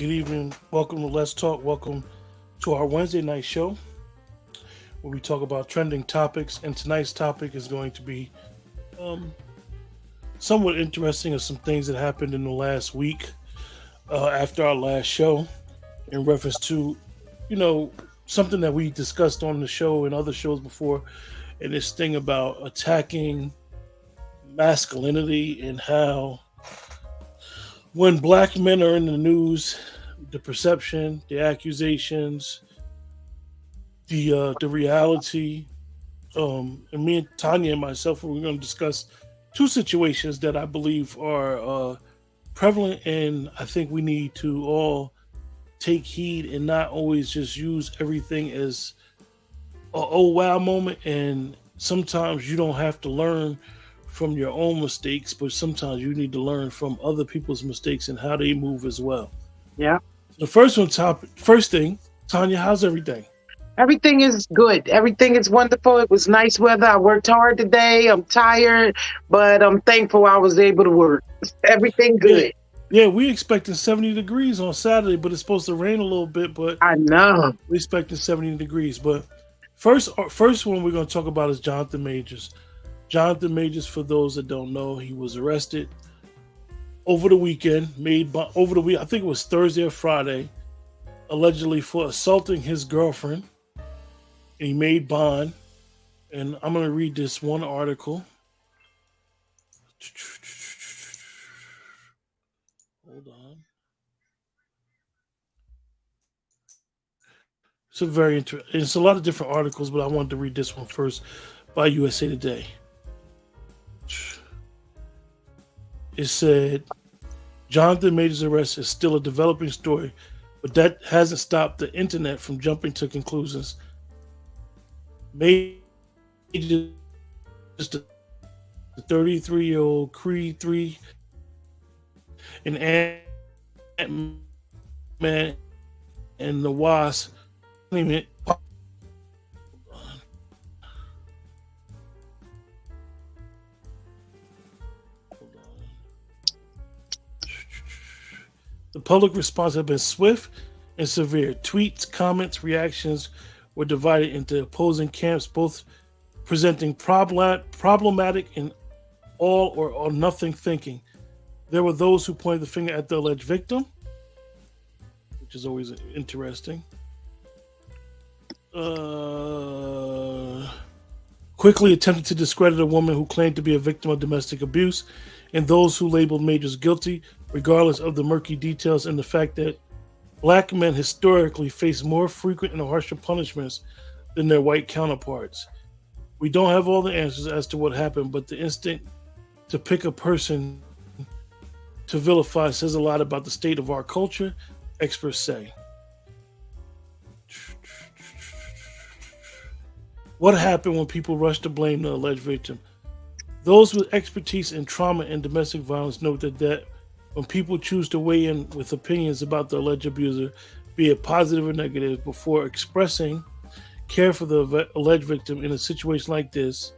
Good evening. Welcome to Let's Talk. Welcome to our Wednesday night show where we talk about trending topics. And tonight's topic is going to be um, somewhat interesting of some things that happened in the last week after our last show in reference to, you know, something that we discussed on the show and other shows before. And this thing about attacking masculinity and how when black men are in the news, the perception, the accusations, the reality, and me and Tanya and myself, we're going to discuss two situations that I believe are prevalent, and I think we need to all take heed and not always just use everything as a oh wow moment. And sometimes you don't have to learn from your own mistakes, but sometimes you need to learn from other people's mistakes and how they move as well. Yeah. The first thing, Tanya, how's everything? Everything is good. Everything is wonderful. It was nice weather. I worked hard today. I'm tired, but I'm thankful I was able to work. Everything Yeah, good. yeah, we expecting 70 degrees on Saturday, but it's supposed to rain a little bit, but I know. we expecting 70 degrees. But first one we're going to talk about is Johnathan Majors. Johnathan Majors, for those that don't know, he was arrested over the weekend, over the week, I think it was Thursday or Friday, allegedly for assaulting his girlfriend. And he made bond. And I'm going to read this one article. Hold on. It's a very interesting. It's a lot of different articles, but I wanted to read this one first by USA Today. It said, Johnathan Majors' arrest is still a developing story, but that hasn't stopped the internet from jumping to conclusions. Majors, the 33-year-old Creed 3 and Ant-Man and the Wasp. The public response has been swift and severe. Tweets, comments, reactions were divided into opposing camps, both presenting problematic and all or nothing thinking. There were those who pointed the finger at the alleged victim, which is always interesting. Quickly attempted to discredit a woman who claimed to be a victim of domestic abuse, and those who labeled Majors guilty, regardless of the murky details and the fact that black men historically face more frequent and harsher punishments than their white counterparts. We don't have all the answers as to what happened, but the instinct to pick a person to vilify says a lot about the state of our culture, experts say. What happened when people rush to blame the alleged victim? Those with expertise in trauma and domestic violence note that when people choose to weigh in with opinions about the alleged abuser, be it positive or negative, before expressing care for the alleged victim in a situation like this,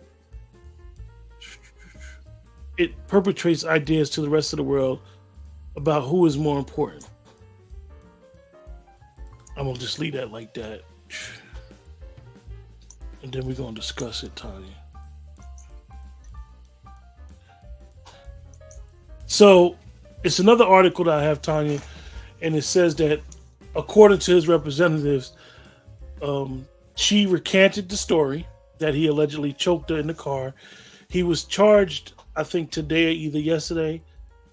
it perpetrates ideas to the rest of the world about who is more important. I'm going to just leave that like that. And then we're going to discuss it, Tanya. So it's another article that I have, Tanya, and it says that according to his representatives, she recanted the story that he allegedly choked her in the car. He was charged, I think today or either yesterday,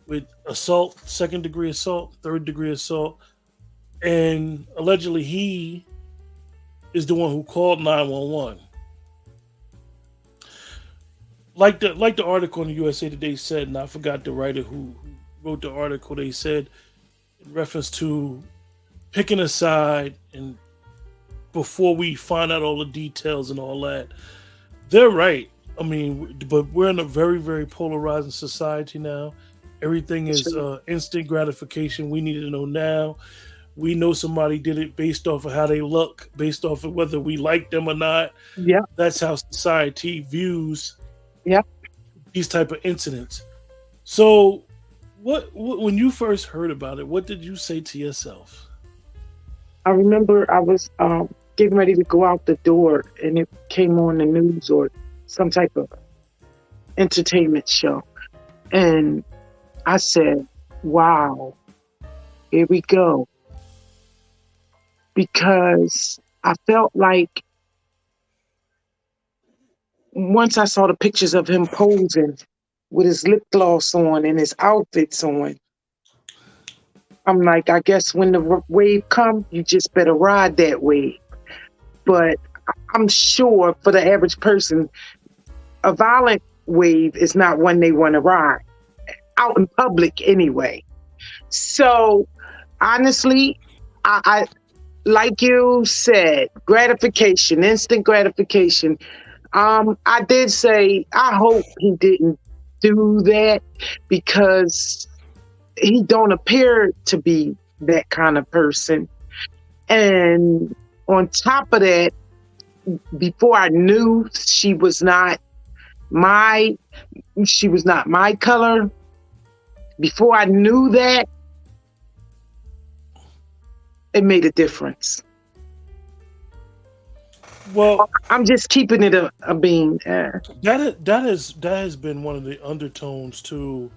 with assault, second degree assault, third degree assault, and allegedly he is the one who called 911. Like the article in the USA Today said, and I forgot the writer who wrote the article, they said in reference to picking a side and before we find out all the details and all that, they're right. I mean, but we're in a very, very polarizing society now. Everything is instant gratification. We need to know now. We know somebody did it based off of how they look, based off of whether we like them or not. Yeah. That's how society views Yeah. these type of incidents. So When you first heard about it, what did you say to yourself? I remember I was getting ready to go out the door, and it came on the news or some type of entertainment show, and I said, "Wow, here we go," because I felt like once I saw the pictures of him posing with his lip gloss on and his outfits on, I'm like, I guess when the wave come, you just better ride that wave. But I'm sure for the average person, a violent wave is not one they want to ride out in public anyway. So honestly, I like you said, gratification, instant gratification. I did say I hope he didn't do that because he don't appear to be that kind of person. And on top of that, before I knew my she was not my color. Before I knew that, it made a difference. Well, I'm just keeping it a bean. that has been one of the undertones to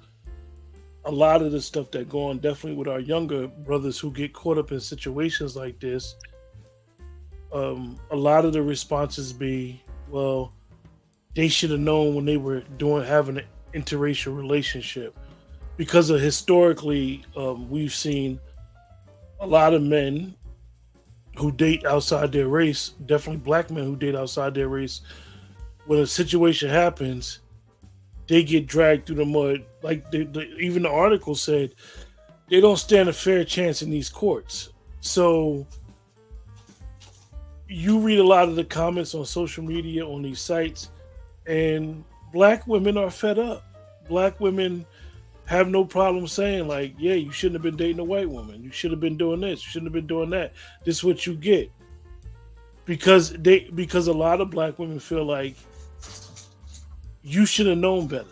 a lot of the stuff that go on. Definitely with our younger brothers who get caught up in situations like this. A lot of the responses be, well, they should have known when they were having an interracial relationship, because of historically, we've seen a lot of men who date outside their race, definitely black men who date outside their race. When a situation happens, they get dragged through the mud. Like even the article said, they don't stand a fair chance in these courts. So you read a lot of the comments on social media on these sites, and black women are fed up. Black women have no problem saying, like, yeah, you shouldn't have been dating a white woman. You should have been doing this. You shouldn't have been doing that. This is what you get. Because a lot of black women feel like you should have known better.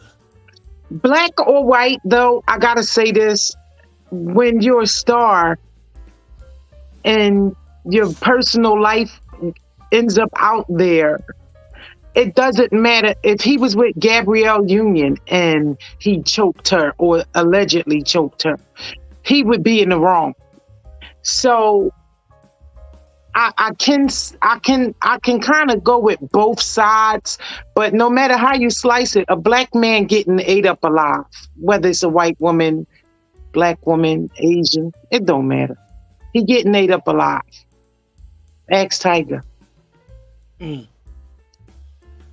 Black or white, though, I gotta say this: when you're a star and your personal life ends up out there, it doesn't matter if he was with Gabrielle Union and he choked her or allegedly choked her, he would be in the wrong. So I can kind of go with both sides, but no matter how you slice it, a black man getting ate up alive, whether it's a white woman, black woman, Asian, it don't matter. He getting ate up alive. Ask Tiger. Mm.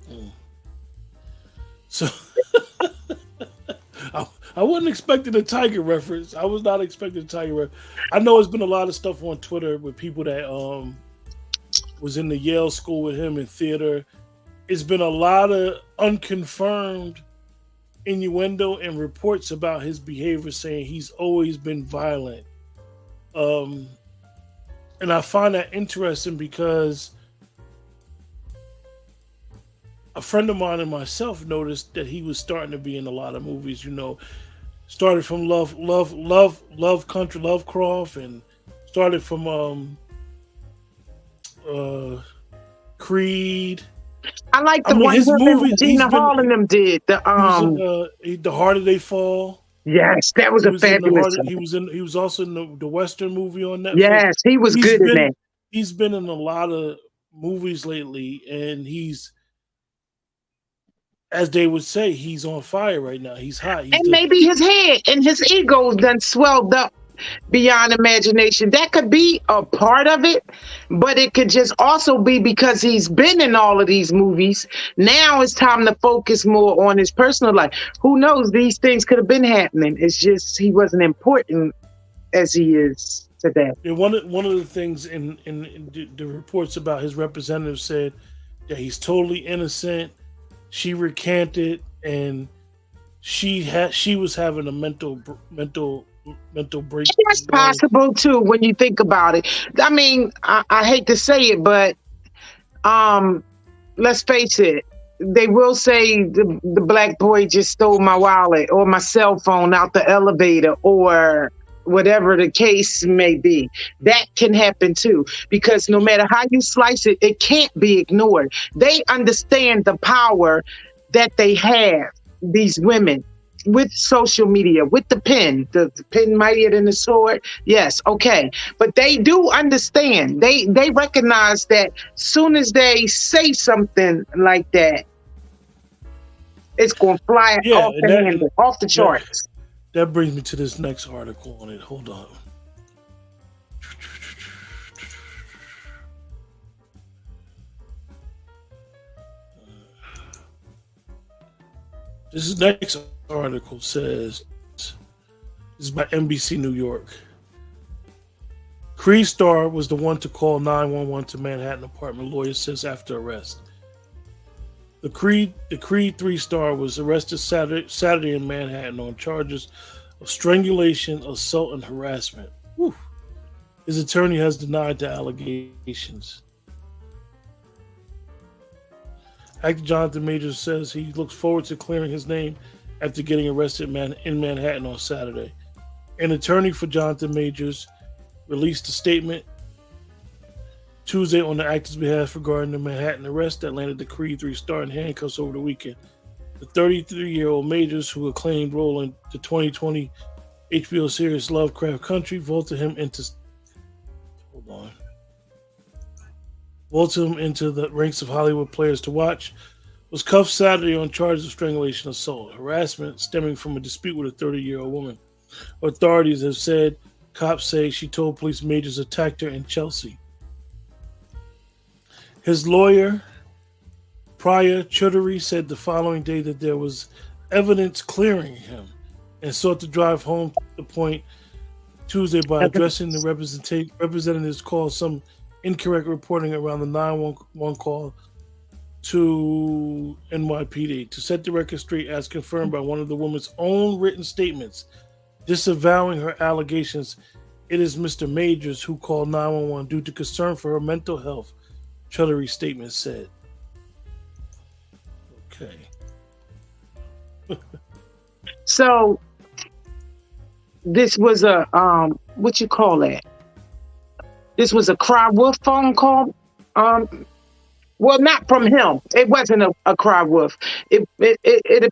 Mm. So I wasn't expecting a Tiger reference. I was not expecting a Tiger reference. I know there's been a lot of stuff on Twitter with people that was in the Yale school with him in theater. It's been a lot of unconfirmed innuendo and reports about his behavior, saying he's always been violent. And I find that interesting because a friend of mine and myself noticed that he was starting to be in a lot of movies. Started from Love Country, Lovecraft, and started from Creed. I like the one his movie. Gina Hall and them did. The Harder They Fall. Yes, that was a fabulous one. He was also in the Western movie on Netflix. Yes, he was good in that. He's been in a lot of movies lately, and he's, as they would say, he's on fire right now. He's hot. Maybe his head and his ego done swelled up beyond imagination. That could be a part of it, but it could just also be because he's been in all of these movies. Now it's time to focus more on his personal life. Who knows? These things could have been happening. It's just he wasn't important as he is today. And one of the things in the reports about his representative said that he's totally innocent. She recanted, and she was having a mental break. That's possible too when you think about it. I mean, I hate to say it, but let's face it. they will say the black boy just stole my wallet or my cell phone out the elevator or whatever the case may be. That can happen too, because no matter how you slice it, it can't be ignored. They understand the power that they have, these women, with social media, with the pen, the pen mightier than the sword. Yes, okay. But they do understand. They recognize that soon as they say something like that, it's going to fly off the handle, off the charts. That brings me to this next article on it. Hold on. This next article says, this is by NBC New York. Creed star was the one to call 911 to Manhattan apartment, lawyer says after arrest. The Creed 3 star was arrested Saturday in Manhattan on charges of strangulation, assault, and harassment. Whew. His attorney has denied the allegations. Actor Johnathan Majors says he looks forward to clearing his name after getting arrested in Manhattan on Saturday. An attorney for Johnathan Majors released a statement Tuesday on the actor's behalf regarding the Manhattan arrest that landed the Creed 3 star in handcuffs over the weekend. The 33-year-old Majors, who acclaimed role in the 2020 HBO series Lovecraft Country, vaulted him into the ranks of Hollywood players to watch, was cuffed Saturday on charges of strangulation, assault, harassment stemming from a dispute with a 30-year-old woman. Authorities have said cops say she told police Majors attacked her in Chelsea. His lawyer, Priya Chaudhary, said the following day that there was evidence clearing him and sought to drive home the point Tuesday by addressing the representatives called some incorrect reporting around the 911 call to NYPD. To set the record straight, as confirmed by one of the woman's own written statements disavowing her allegations, it is Mr. Majors who called 911 due to concern for her mental health, Chaudhary's statement said. Okay. So this was a what you call that? This was a cry wolf phone call. Well, not from him. It wasn't a cry wolf. If they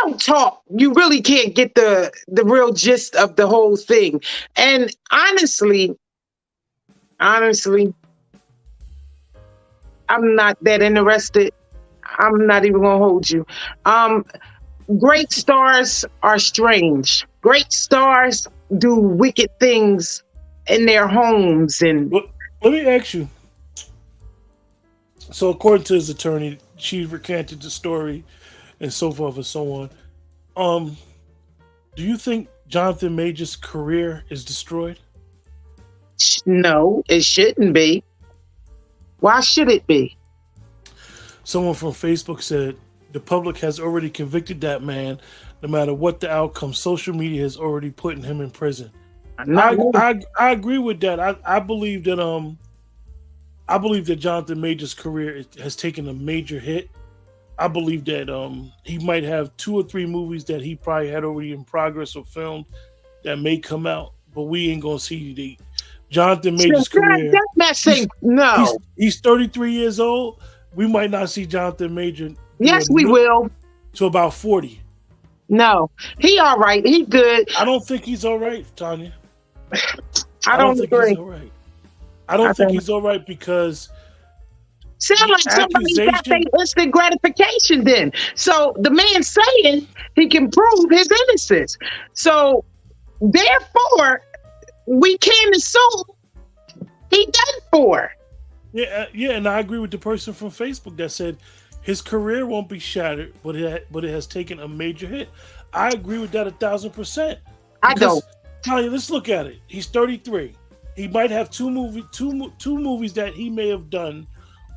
don't talk, you really can't get the real gist of the whole thing. And honestly, I'm not that interested. I'm not even gonna hold you. Great stars are strange. Great stars do wicked things in their homes. And let me ask you. So according to his attorney, she recanted the story and so forth and so on. Do you think Johnathan Majors' career is destroyed? No, it shouldn't be. Why should it be? Someone from Facebook said the public has already convicted that man. No matter what the outcome, social media has already put him in prison. I agree with that. I believe that Johnathan Majors' career has taken a major hit. I believe that he might have 2 or 3 movies that he probably had already in progress or filmed that may come out, but we ain't gonna see the Johnathan Majors' career. No. He's 33 years old. We might not see Johnathan Majors. Yes, we will. To about 40. No, he all right. He good. I don't think he's all right, Tanya. I don't think agree. He's all right. I don't think he's all right because sound like somebody got their instant gratification then. So the man saying he can prove his innocence. So therefore, we can assume he done for. Yeah, and I agree with the person from Facebook that said his career won't be shattered, but it has taken a major hit. I agree with that 1,000%. I don't. Tanya, let's look at it. He's 33. He might have two movies that he may have done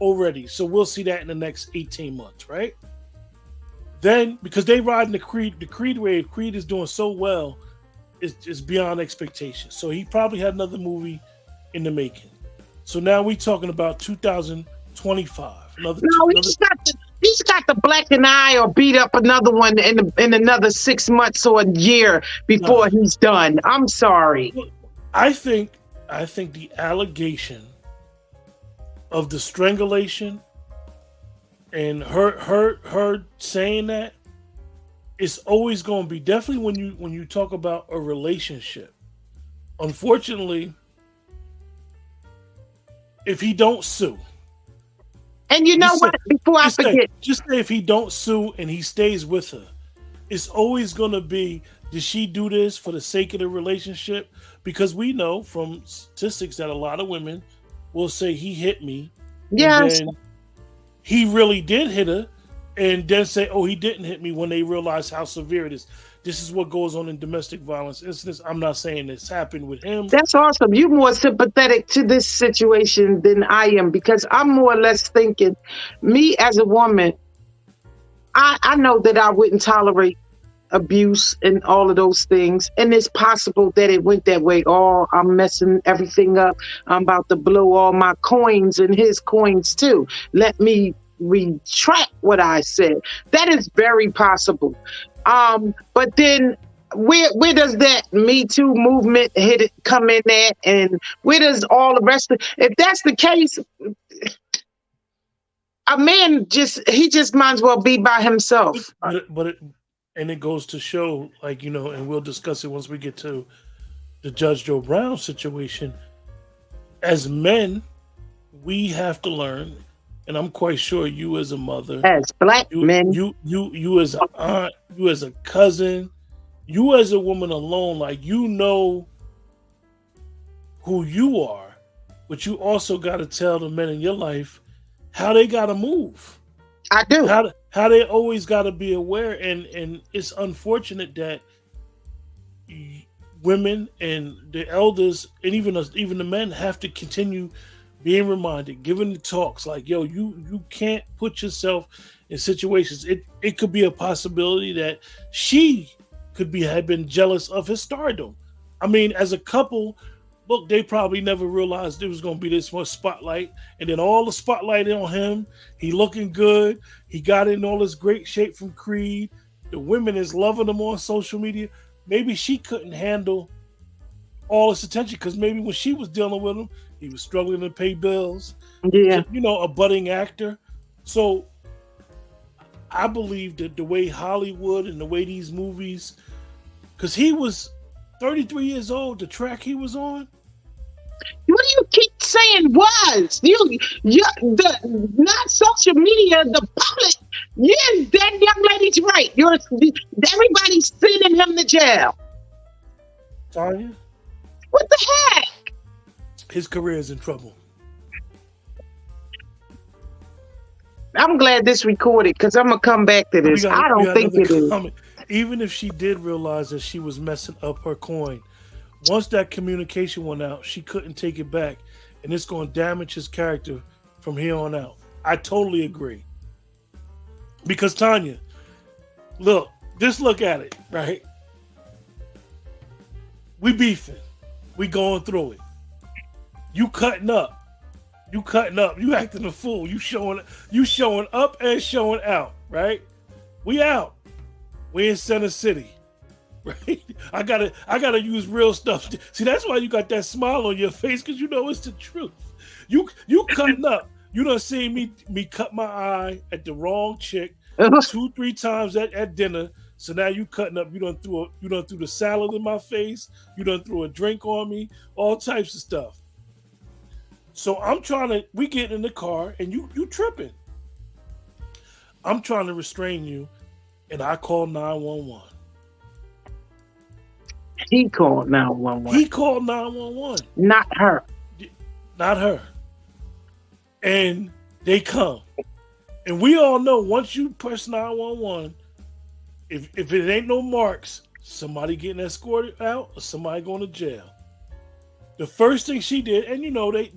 already. So we'll see that in the next 18 months, right? Then, because they riding the Creed wave, Creed is doing so well, it's beyond expectation. So he probably had another movie in the making. So now we're talking about 2025. No, another. he's got the black and eye or beat up another one in another 6 months or a year Nah. before he's done. I'm sorry. Look, I think the allegation of the strangulation and her saying that, it's always going to be, definitely when you talk about a relationship. Unfortunately, if he don't sue, And you know just say, what? Before I forget, just say if he don't sue and he stays with her, it's always going to be, did she do this for the sake of the relationship? Because we know from statistics that a lot of women will say he hit me, and yes, then he really did hit her, and then say, oh, he didn't hit me, when they realize how severe it is. This is what goes on in domestic violence incidents. I'm not saying this happened with him. that's awesome. You're more sympathetic to this situation than I am because I'm more or less thinking, me as a woman, I know that I wouldn't tolerate abuse and all of those things. And it's possible that it went that way. Oh, I'm messing everything up. I'm about to blow all my coins and his coins too. Let me retract what I said. That is very possible. But then where does that Me Too movement come in at? And where does all the rest of, if that's the case, a man he just might as well be by himself. And it goes to show, like, and we'll discuss it once we get to the Judge Joe Brown situation. As men, we have to learn, and I'm quite sure you as a mother, As black men, you as an aunt, you as a cousin, you as a woman alone, like, who you are, but you also got to tell the men in your life how they got to move. I do. How they always got to be aware, and it's unfortunate that women and the elders and even the men have to continue being reminded, giving the talks like, yo, you can't put yourself in situations. It could be a possibility that she had been jealous of his stardom. I mean, as a couple, look, they probably never realized there was going to be this much spotlight, and then all the spotlight on him. He looking good. He got in all this great shape from Creed. The women is loving him on social media. Maybe she couldn't handle all this attention because maybe when she was dealing with him, he was struggling to pay bills. Yeah. A budding actor. So I believe that the way Hollywood and the way these movies, because he was 33 years old, the track he was on. What do you keep saying was? Not social media, the public. Yes, that young lady's right. Everybody's sending him to jail. Tanya? What the heck? His career is in trouble. I'm glad this recorded because I'm going to come back to this. I don't think it is. Even if she did realize that she was messing up her coin, once that communication went out, she couldn't take it back, and it's going to damage his character from here on out. I totally agree. Because Tanya, look, just look at it, right? We beefing. We going through it. You cutting up. You acting a fool. You showing up and showing out, right? We out. We in Center City. Right? I gotta use real stuff. See, that's why you got that smile on your face, because you know it's the truth. You cutting up. You done seen me cut my eye at the wrong chick 2-3 times at dinner. So now you cutting up. You done threw the salad in my face. You done threw a drink on me. All types of stuff. So we get in the car and you tripping. I'm trying to restrain you, and I call 911. He called 911. He called 911. Not her. Not her. And they come. And we all know once you press 911, if it ain't no marks, somebody getting escorted out or somebody going to jail. The first thing she did, and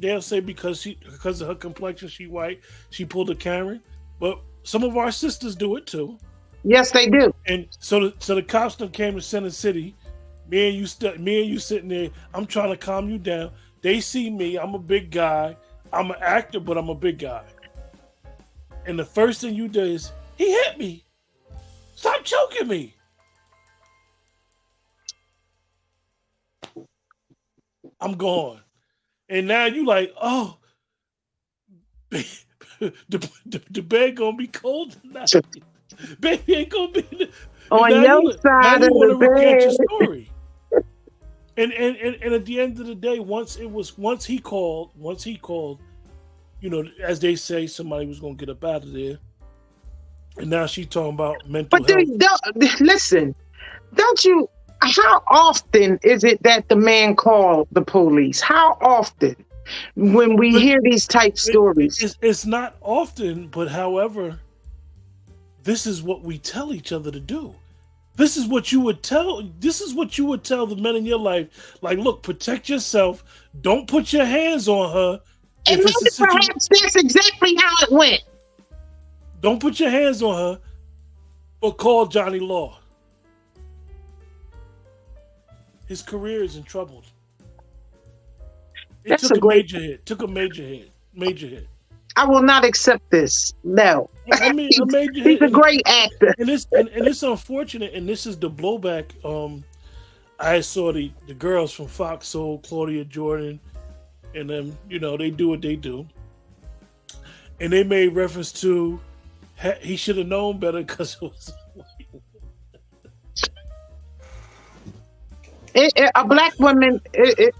they'll say because of her complexion, she white, she pulled a Karen. But some of our sisters do it too. Yes, they do. And so the cops done came to Center City. Me and you sitting there. I'm trying to calm you down. They see me. I'm a big guy. I'm an actor, but I'm a big guy. and the first thing you do is he hit me. Stop choking me. I'm gone. And now you like, oh, the bed gonna be cold tonight. Baby ain't gonna be. On Now your you side of want the to recant your bed. story. And at the end of the day, once he called, as they say, somebody was gonna get up out of there. And now she's talking about mental But health. listen, don't you? How often is it that the man called the police? How often when we But hear these type stories? it's not often, but however, this is what we tell each other to do. This is what you would tell the men in your life. Like, look, protect yourself. Don't put your hands on her. And maybe perhaps that's exactly how it went. Don't put your hands on her, but call Johnny Law. His career is in trouble. It took a major hit. Major hit. I will not accept this. No. I mean, a major He's hit. a great actor. And it's unfortunate, and this is the blowback. I saw the girls from Fox Soul, Claudia Jordan, and them, they do what they do. And they made reference to he should have known better because it was a black woman,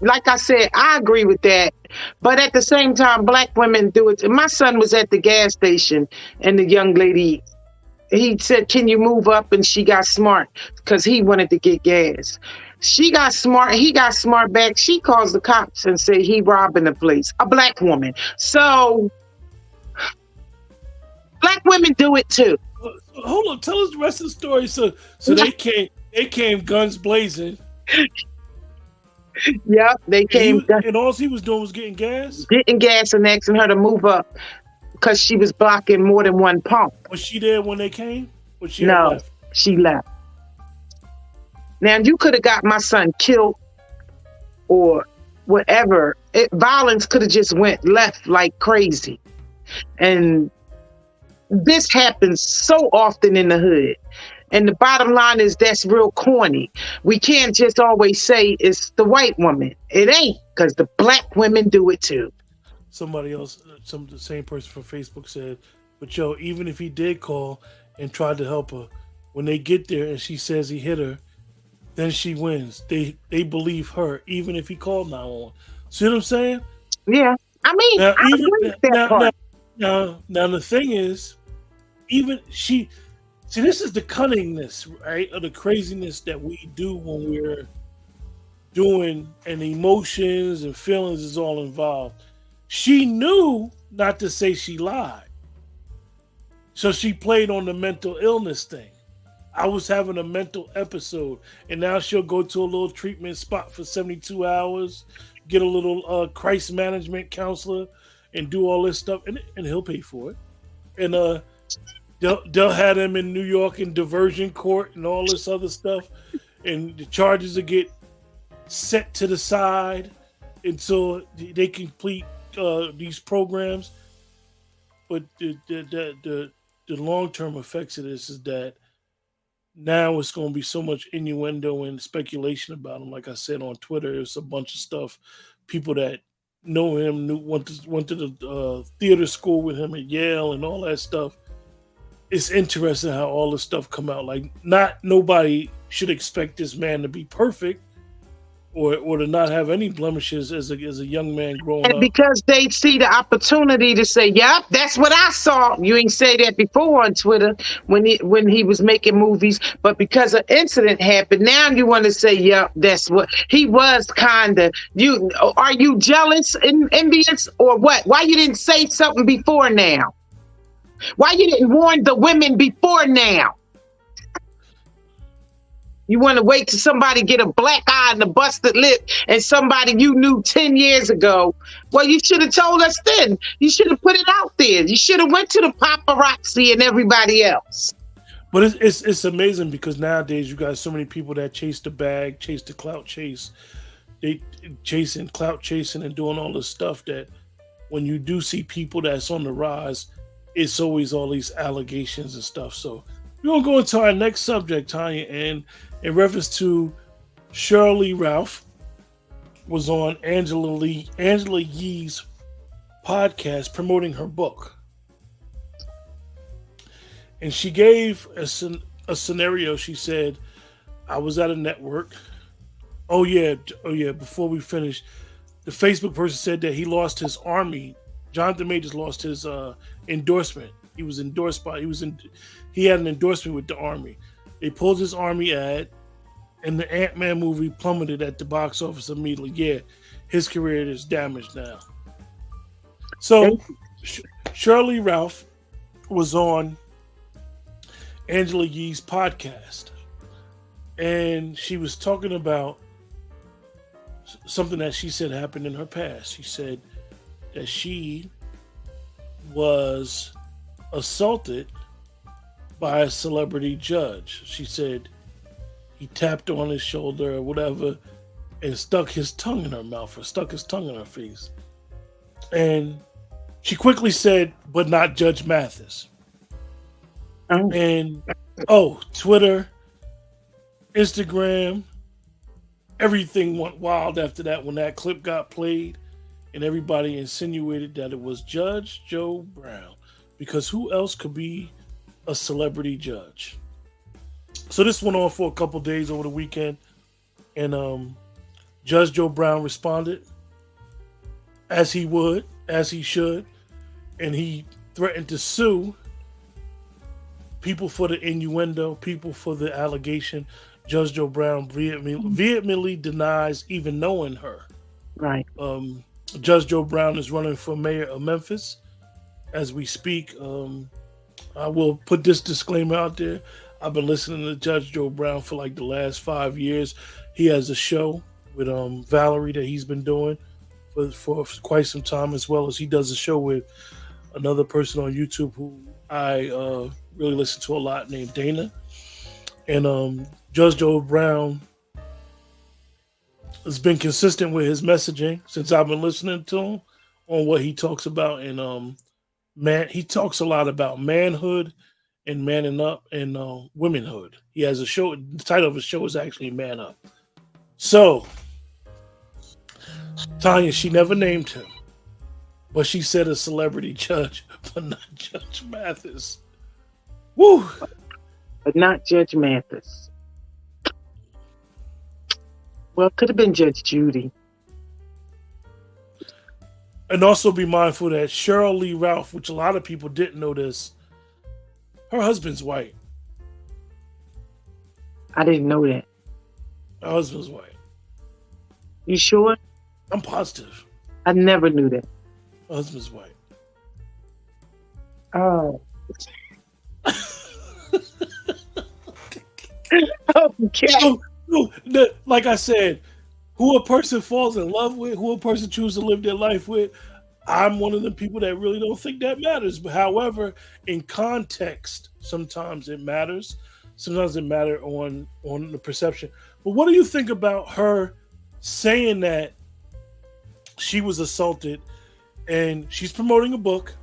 like I said, I agree with that. But at the same time, black women do it. My son was at the gas station, and the young lady, he said, "Can you move up?" And she got smart because he wanted to get gas. She got smart. He got smart back. She calls the cops and say he robbing the place. A black woman. So black women do it too. Hold on, tell us the rest of the story. So they came guns blazing. Yep, they came. And all he was doing was getting gas? Getting gas and asking her to move up because she was blocking more than one pump. Was she there when they came? Or she No, left? she left. Now, you could have got my son killed or whatever. Violence could have just went left like crazy. And this happens so often in the hood. And the bottom line is that's real corny. We can't just always say it's the white woman. It ain't, because the black women do it too. Somebody else, the same person from Facebook said, but even if he did call and tried to help her, when they get there and she says he hit her, then she wins. They believe her, even if he called 911. See what I'm saying? Yeah. I mean, I agree with that part. Now, the thing is, even she... See, this is the cunningness, right, of the craziness that we do when we're doing, and emotions and feelings is all involved. She knew not to say she lied. So she played on the mental illness thing. I was having a mental episode, and now she'll go to a little treatment spot for 72 hours, get a little crisis management counselor, and do all this stuff, and he'll pay for it. And They'll have them in New York in diversion court and all this other stuff, and the charges will get set to the side until they complete these programs. But the long-term effects of this is that now it's going to be so much innuendo and speculation about him. Like I said on Twitter, it's a bunch of stuff. People that know him went to the theater school with him at Yale and all that stuff. It's interesting how all this stuff come out. Like, nobody should expect this man to be perfect or to not have any blemishes as a young man growing up. And because they see the opportunity to say, "Yep, that's what I saw." You ain't say that before on Twitter when he was making movies, but because an incident happened, now you want to say, "Yep, that's what he was." Kinda. Are you jealous, envious, or what? Why you didn't say something before now? Why you didn't warn the women before now? You want to wait till somebody get a black eye and a busted lip and somebody you knew 10 years ago. Well, you should have told us then. You should have put it out there. You should have went to the paparazzi and everybody else. But it's amazing because nowadays you got so many people that chase the bag, chase the clout chase. They clout chasing and doing all this stuff that when you do see people that's on the rise, it's always all these allegations and stuff. So we're gonna go into our next subject, Tanya, and in reference to Shirley Ralph was on Angela Yee's podcast promoting her book, and she gave a scenario. She said, "I was at a network. Oh yeah. Before we finish, the Facebook person said that he lost his army. Johnathan Majors lost his endorsement. He was endorsed by he had an endorsement with the army. They pulled his army ad, and the Ant-Man movie plummeted at the box office immediately. Yeah, his career is damaged now." So Shirley Ralph was on Angela Yee's podcast, and she was talking about something that she said happened in her past. She said that she was assaulted by a celebrity judge. She said he tapped on his shoulder or whatever and stuck his tongue in her mouth or stuck his tongue in her face. And she quickly said, but not Judge Mathis. Oh. And Twitter, Instagram, everything went wild after that when that clip got played, and everybody insinuated that it was Judge Joe Brown, because who else could be a celebrity judge? So this went on for a couple days over the weekend, and Judge Joe Brown responded as he would, as he should, and he threatened to sue people for the innuendo, people for the allegation. Judge Joe Brown vehemently denies even knowing her. Right. Judge Joe Brown is running for mayor of Memphis as we speak. I will put this disclaimer out there. I've been listening to Judge Joe Brown for like the last 5 years. He has a show with Valerie that he's been doing for quite some time, as well as he does a show with another person on YouTube who I really listen to a lot, named Dana. And Judge Joe Brown has been consistent with his messaging since I've been listening to him on what he talks about. And he talks a lot about manhood and manning up and womanhood. He has a show. The title of his show is actually Man Up. So Tanya, she never named him, but she said a celebrity judge, but not Judge Mathis. Woo! But not Judge Mathis. Well, it could have been Judge Judy. And also be mindful that Shirley Ralph, which a lot of people didn't know this, her husband's white. I didn't know that. Her husband's white. You sure? I'm positive. I never knew that. Her husband's white. Oh. Okay. So, like I said, who a person falls in love with, who a person chooses to live their life with, I'm one of the people that really don't think that matters. But however, in context, sometimes it matters. Sometimes it matters on the perception. But what do you think about her saying that she was assaulted and she's promoting a book?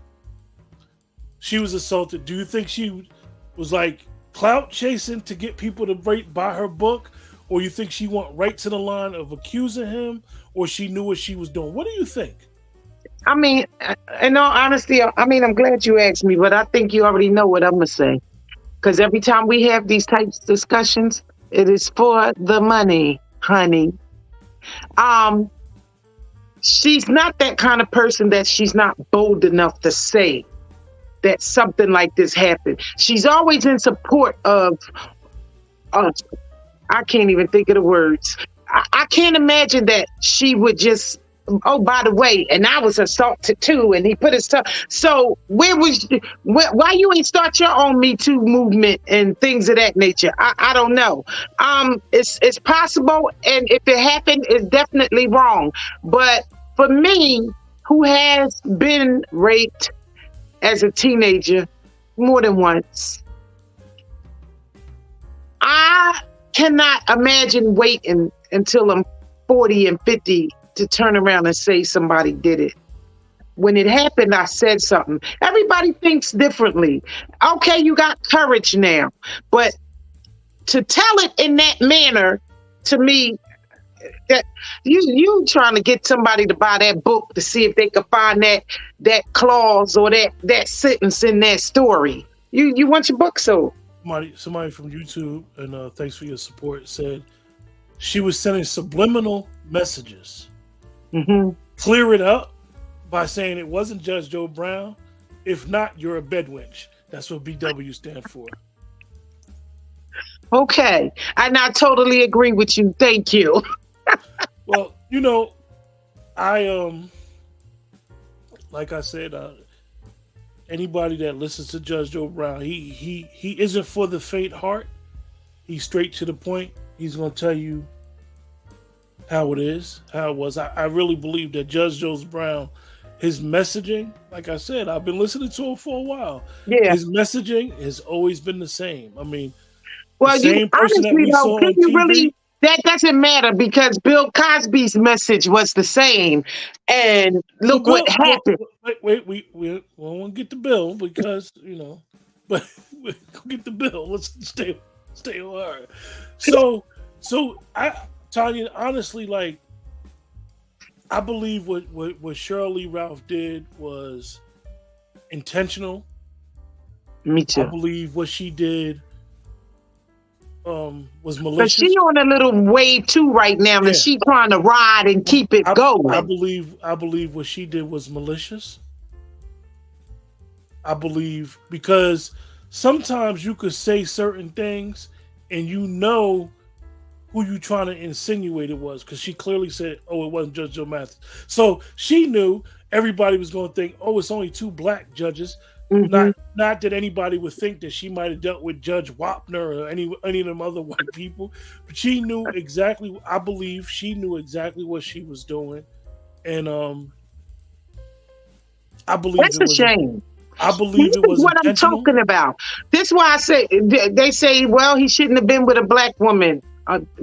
She was assaulted. Do you think she was like clout chasing to get people to buy her book? Or you think she went right to the line of accusing him? Or she knew what she was doing? What do you think? I mean, in all honesty, I'm glad you asked me, but I think you already know what I'm going to say. Because every time we have these types of discussions, it is for the money, honey. She's not that kind of person that she's not bold enough to say that something like this happened. She's always in support of I can't even think of the words. I can't imagine that she would just, oh, by the way, and I was assaulted too, and he put his stuff. So why you ain't start your own Me Too movement and things of that nature? I don't know. It's possible, and if it happened, it's definitely wrong. But for me, who has been raped as a teenager more than once, I cannot imagine waiting until I'm 40 and 50 to turn around and say somebody did it. when it happened, I said something. Everybody thinks differently. Okay, you got courage now, but to tell it in that manner, to me, that you trying to get somebody to buy that book to see if they can find that clause or that sentence in that story. You want your book sold. Somebody from YouTube, and thanks for your support, said she was sending subliminal messages. Mm-hmm. Clear it up by saying it wasn't Judge Joe Brown. If not, you're a bedwench. That's what BW stand for. Okay, and I totally agree with you. Thank you. Well, I like I said, anybody that listens to Judge Joe Brown, he isn't for the faint heart. He's straight to the point. He's gonna tell you how it is, how it was. I really believe that Judge Joe Brown, his messaging, like I said, I've been listening to him for a while. Yeah. His messaging has always been the same. I mean, well, the same person that we saw on TV. Really, that doesn't matter because Bill Cosby's message was the same. And look what happened. Wait, we won't get the bill because, but we'll get the bill. Let's stay on her. So Tanya, honestly, like, I believe what Shirley Ralph did was intentional. Me too. I believe what she did was malicious. But she on a little wave too right now, and she trying to ride and keep it going. I believe what she did was malicious. I believe because sometimes you could say certain things and who you trying to insinuate it was, because she clearly said, oh, it wasn't Judge Joe Mathis. So she knew everybody was going to think, oh, it's only 2 black judges. Mm-hmm. Not that anybody would think that she might have dealt with Judge Wapner or any of them other white people, but she knew exactly. I believe she knew exactly what she was doing, and I believe that's a shame. I believe it was what I'm talking about. This is why I say they say, well, he shouldn't have been with a black woman,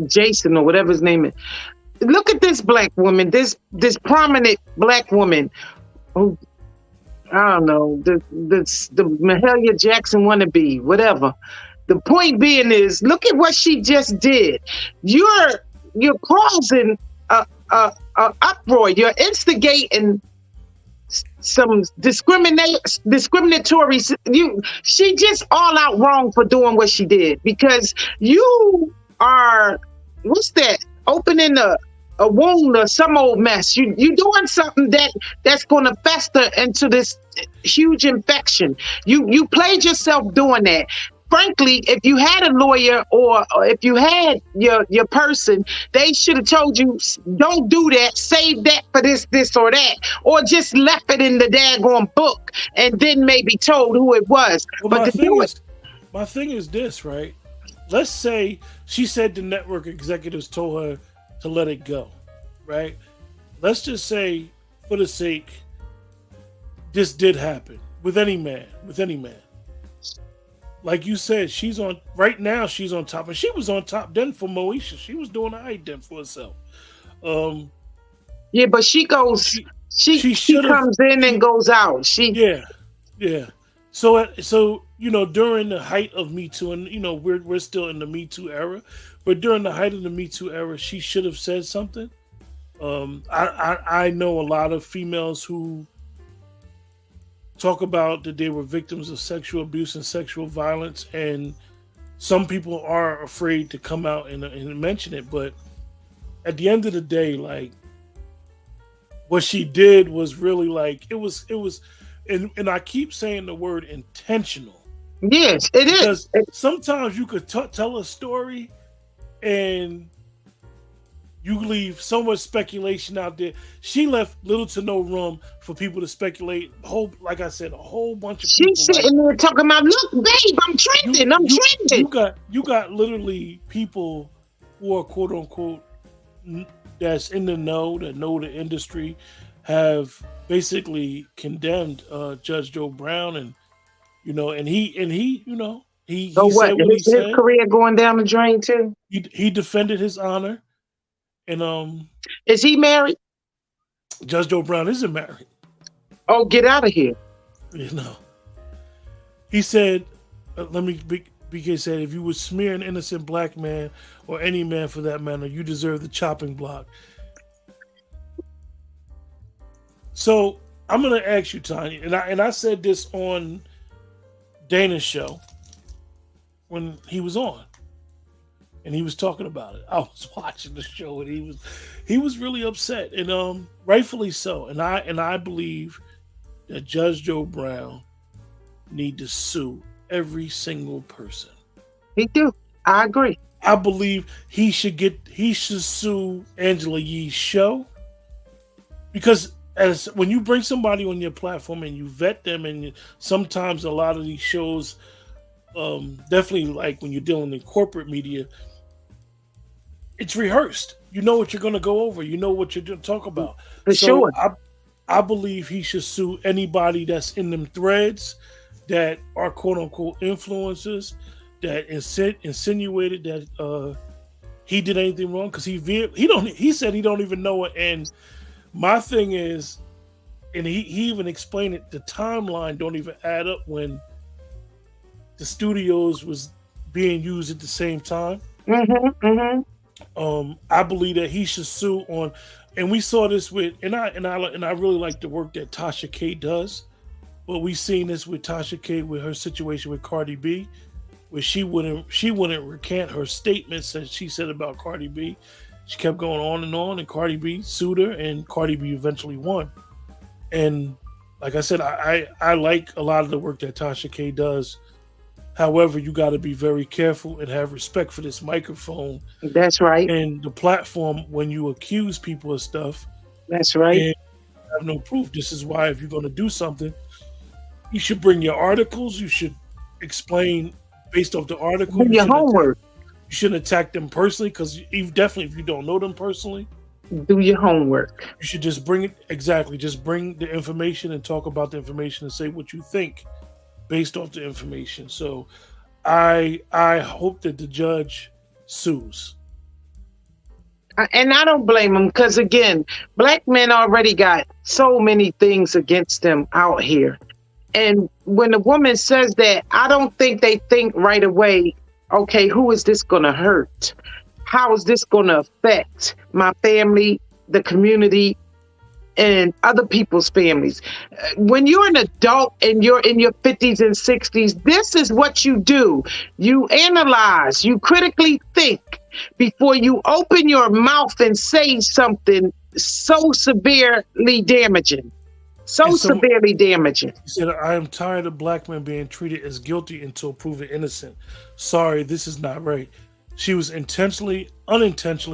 Jason or whatever his name is. Look at this black woman, this prominent black woman who. I don't know, the Mahalia Jackson wannabe, whatever. The point being is, look at what she just did. You're causing a uproar. You're instigating some discriminatory. She just all out wrong for doing what she did, because you are, what's that? Opening a wound or some old mess. You doing something that's going to fester into this huge infection. You played yourself doing that. Frankly, if you had a lawyer or if you had your person, they should have told you, don't do that, save that for this or that, or just left it in the daggone book and then maybe told who it was. Well, but my thing is this, right? Let's say she said the network executives told her to let it go, right? Let's just say, for the sake, this did happen with any man. Like you said, right now she's on top, and she was on top then for Moesha. She was doing all right then for herself. Yeah, but she goes, she comes in and goes out. Yeah. So during the height of Me Too, and we're still in the Me Too era, but during the height of the Me Too era, she should have said something. I know a lot of females who talk about that they were victims of sexual abuse and sexual violence, and some people are afraid to come out and mention it. But at the end of the day, like, what she did was really like it was, and I keep saying the word intentional. Yes, it is. Because sometimes you could tell a story and you leave so much speculation out there. She left little to no room for people to speculate. Like I said, a whole bunch of people. She's sitting there talking about, look, babe, I'm trending. I'm trending. You got literally people who are quote unquote that's in the know, that know the industry, have basically condemned Judge Joe Brown, and he so said what his career going down the drain too. He defended his honor. And is he married? Judge Joe Brown isn't married. Oh, get out of here. You know, he said, BK said, if you would smear an innocent black man or any man for that matter, you deserve the chopping block. So I'm gonna ask you, Tanya, and I said this on Dana's show when he was on, and he was talking about it. I was watching the show, and he was really upset, and rightfully so. And I believe that Judge Joe Brown need to sue every single person. He do. I agree. I believe he should sue Angela Yee's show, because as when you bring somebody on your platform and you vet them, and sometimes a lot of these shows, definitely like when you're dealing in corporate media, it's rehearsed. You know what you're going to go over. You know what you're going to talk about. For sure. I believe he should sue anybody that's in them threads that are quote unquote influencers that insinuated that he did anything wrong, because he said he don't even know it. And my thing is, and he even explained it, the timeline don't even add up when the studios was being used at the same time. I believe that he should sue on, and we saw this with, and I really like the work that Tasha K does, but we seen this with Tasha K with her situation with Cardi B, where she wouldn't recant her statements that she said about Cardi B. She kept going on, and Cardi B sued her, and Cardi B eventually won. And like I said, I like a lot of the work that Tasha K does. However, you got to be very careful and have respect for this microphone. That's right. And the platform when you accuse people of stuff. That's right. And have no proof. This is why if you're going to do something, you should bring your articles. You should explain based off the article. Do your homework. You shouldn't attack them personally, because definitely if you don't know them personally, do your homework. You should just bring it, exactly. Just bring the information and talk about the information and say what you think based off the information. So I hope that the judge sues. And I don't blame him, because again, black men already got so many things against them out here. And when a woman says that, I don't think they think right away, okay, who is this going to hurt? How is this going to affect my family, the community, and other people's families? When you're an adult and you're in your 50s and 60s, this is what you do. You analyze, you critically think before you open your mouth and say something so severely damaging. Severely damaging. He said, I am tired of black men being treated as guilty until proven innocent. Sorry, this is not right. She was unintentionally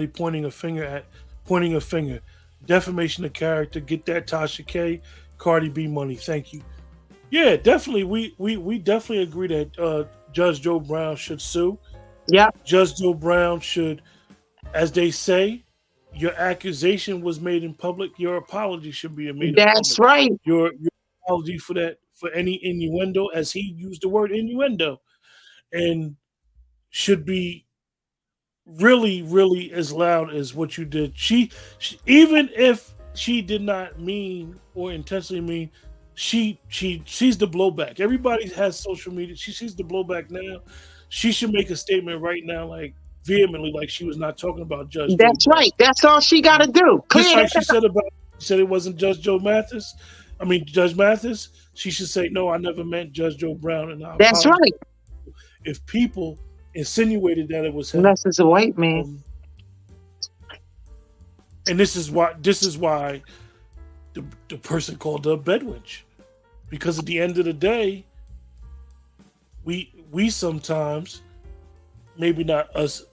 pointing a finger. Defamation of character. Get that, Tasha K. Cardi B money. Thank you. Yeah, definitely. We definitely agree that Judge Joe Brown should sue. Yeah. Judge Joe Brown should, as they say, your accusation was made in public. Your apology should be made in public. That's right. Your apology for that, for any innuendo, as he used the word innuendo, and should be really, really as loud as what you did. She even if she did not mean or intentionally mean, she sees the blowback. Everybody has social media. She sees the blowback now. She should make a statement right now, like vehemently, like she was not talking about Judge. That's Joe right. That's all she got to do. Just like she said it wasn't Judge Mathis. Judge Mathis. She should say, no, I never meant Judge Joe Brown. And that's right. If people insinuated that it was him, unless it's a white man. And this is why the person called her a bedwench, because at the end of the day, we sometimes, maybe not us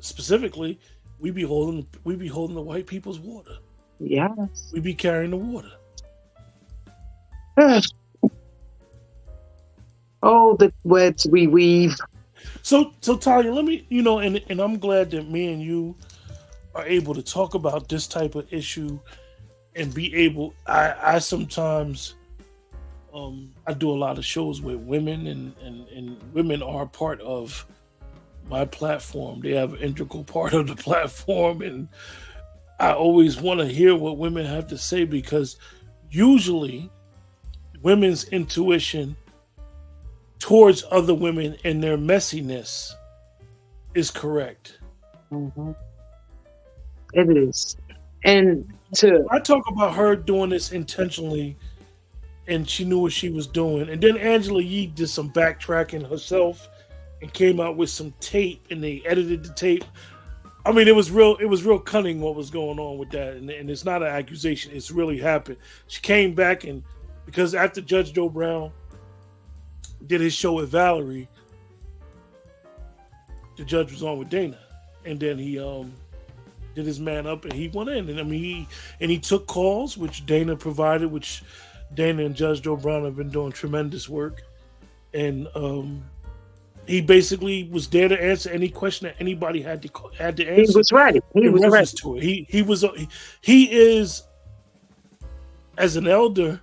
specifically, we be holding the white people's water. Yes. We be carrying the water. Oh, the webs we weave. So Tanya, let me, and I'm glad that me and you are able to talk about this type of issue and be able. I sometimes, I do a lot of shows with women, and women are part of my platform. They have an integral part of the platform, and I always want to hear what women have to say, because usually women's intuition towards other women and their messiness is correct. hmm It is. And to I talk about her doing this intentionally and she knew what she was doing. And then Angela Yee did some backtracking herself and came out with some tape and they edited the tape. I mean, it was real cunning what was going on with that. And it's not an accusation, it's really happened. She came back and because after Judge Joe Brown did his show with Valerie, the judge was on with Dana. And then he did his man up and he went in. And I mean he took calls which Dana provided, which Dana and Judge Joe Brown have been doing tremendous work. And he basically was there to answer any question that anybody had to he answer was ready. He in was ready. reference to it. He is as an elder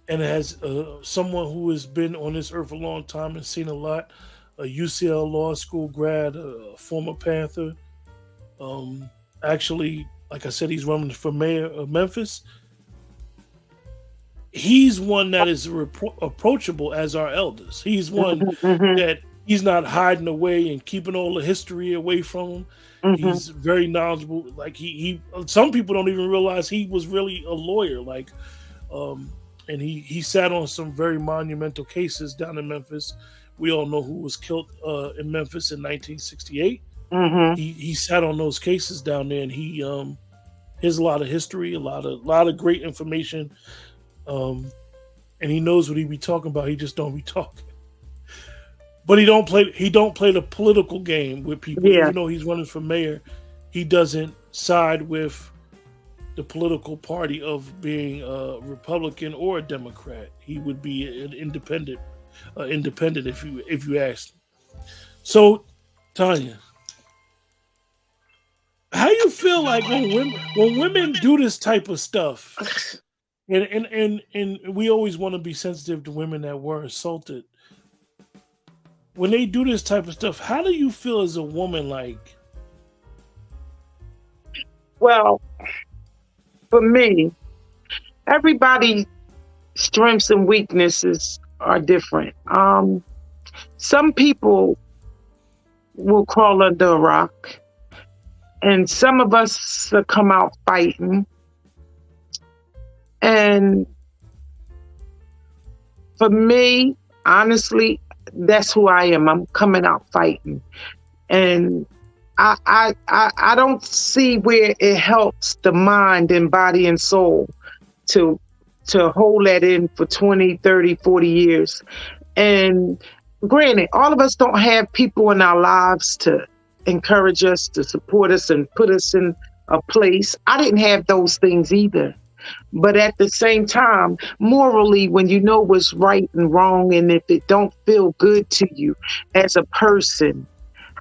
and as someone who has been on this earth a long time and seen a lot, a UCL law school grad, a former Panther. Actually, like I said, he's running for mayor of Memphis. He's one that is approachable as our elders. He's one hmm that he's not hiding away and keeping all the history away from him. hmm He's very knowledgeable. Like he some people don't even realize he was really a lawyer. Like, and he sat on some very monumental cases down in Memphis. We all know who was killed in Memphis in 1968. hmm He sat on those cases down there, and he has a lot of history, a lot of great information, and he knows what he be talking about. He just don't be talking. But he don't play the political game with people. Yeah. Even though he's running for mayor, he doesn't side with the political party of being a Republican or a Democrat. He would be an independent, if you ask. So, Tanya, how you feel like when women do this type of stuff, and we always want to be sensitive to women that were assaulted. When they do this type of stuff, how do you feel as a woman? Like, Well, for me, everybody's strengths and weaknesses are different. Some people will crawl under a rock, and some of us come out fighting. And for me, honestly, that's who I am. I'm coming out fighting, and I don't see where it helps the mind and body and soul to hold that in for 20, 30, 40 years. And granted, all of us don't have people in our lives to encourage us, to support us and put us in a place. I didn't have those things either. But at the same time, morally, when you know what's right and wrong, and if it don't feel good to you as a person,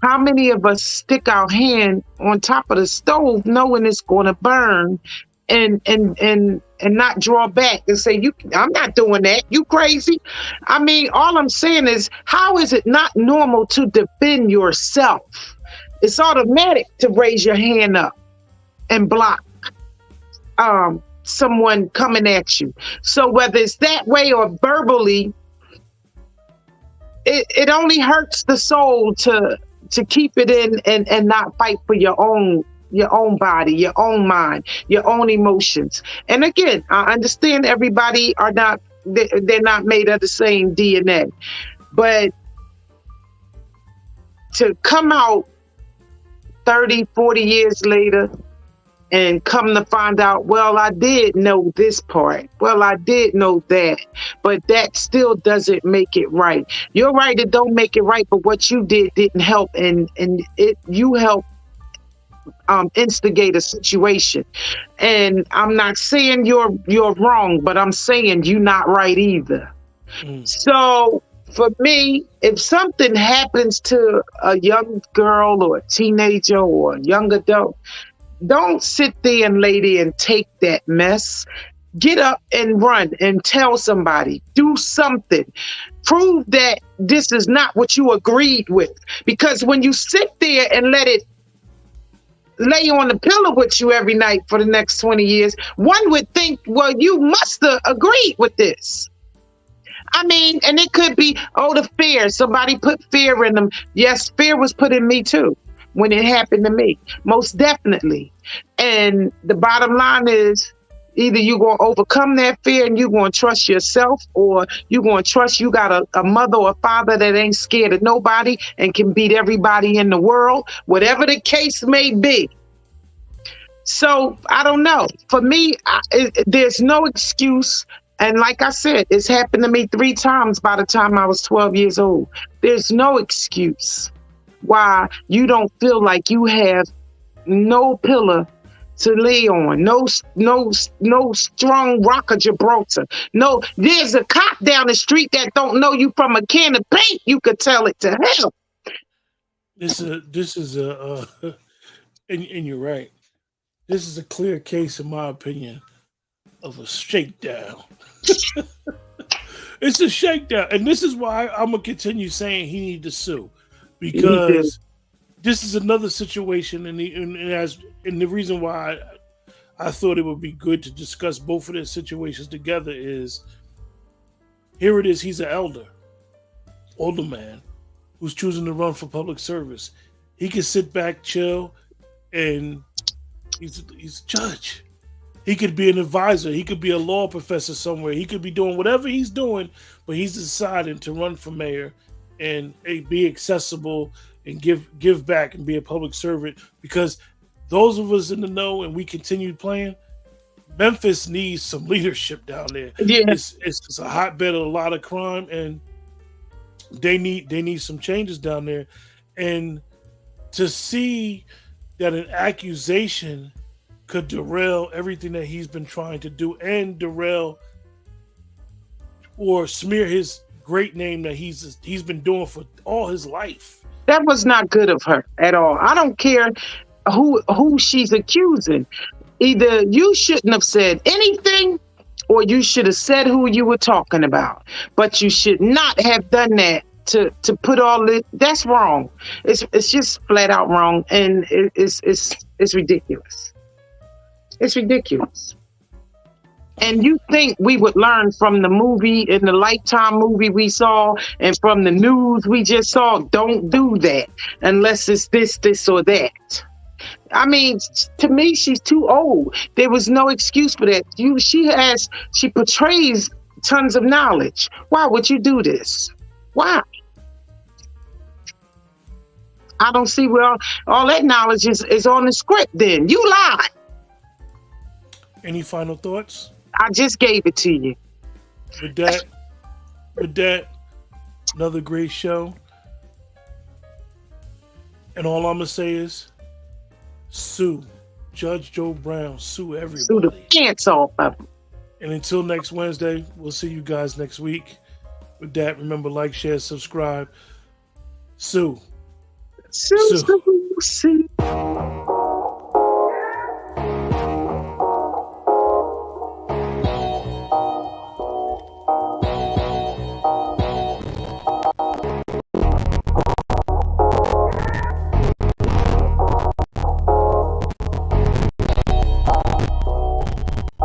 how many of us stick our hand on top of the stove knowing it's going to burn and not draw back and say, I'm not doing that. You crazy? I mean, all I'm saying is, how is it not normal to defend yourself? It's automatic to raise your hand up and block someone coming at you. So whether it's that way or verbally, it only hurts the soul to keep it in and not fight for your own body, your own mind, your own emotions. And again, I understand everybody they're not made of the same DNA, but to come out 30, 40 years later and come to find out, well, I did know this part. Well, I did know that, but that still doesn't make it right. You're right, it don't make it right, but what you did didn't help, and you helped instigate a situation. And I'm not saying you're wrong, but I'm saying you're not right either. So for me, if something happens to a young girl or a teenager or a young adult, don't sit there and lay there and take that mess. Get up and run and tell somebody. Do something. Prove that this is not what you agreed with. Because when you sit there and let it lay on the pillow with you every night for the next 20 years, one would think, well, you must have agreed with this. I mean, and it could be, oh, the fear. Somebody put fear in them. Yes, fear was put in me too when it happened to me, most definitely. And the bottom line is either you're going to overcome that fear and you're going to trust yourself, or you're going to trust you got a mother or father that ain't scared of nobody and can beat everybody in the world, whatever the case may be. So I don't know. For me, there's no excuse. And like I said, it's happened to me 3 times by the time I was 12 years old. There's no excuse why you don't feel like you have no pillar to lay on, no strong rock of Gibraltar. No, there's a cop down the street that don't know you from a can of paint. You could tell it to hell. This is a and you're right. This is a clear case, in my opinion, of a shakedown. It's a shakedown, and this is why I'm gonna continue saying he need to sue, because this is another situation, and the reason why I thought it would be good to discuss both of their situations together is, here it is. He's an older man, who's choosing to run for public service. He can sit back, chill, and he's a judge. He could be an advisor. He could be a law professor somewhere. He could be doing whatever he's doing, but he's deciding to run for mayor and be accessible and give back and be a public servant. Because those of us in the know, and we continue playing, Memphis needs some leadership down there. Yeah. It's a hotbed of a lot of crime, and they need some changes down there. And to see that an accusation could derail everything that he's been trying to do, and derail or smear his great name that he's been doing for all his life. That was not good of her at all. I don't care who she's accusing. Either you shouldn't have said anything, or you should have said who you were talking about. But you should not have done that to put all this. That's wrong. It's just flat out wrong, and it's ridiculous. It's ridiculous. And you think we would learn from the movie, in the Lifetime movie we saw, and from the news we just saw? Don't do that unless it's this, or that. I mean, to me, she's too old. There was no excuse for that. She portrays tons of knowledge. Why would you do this? Why? I don't see where all that knowledge is on the script then. You lied. Any final thoughts? I just gave it to you. With that, another great show. And all I'm gonna say is, sue Judge Joe Brown. Sue everybody. Sue the pants off of them. And until next Wednesday, we'll see you guys next week. With that, remember, like, share, subscribe. Sue. Sue.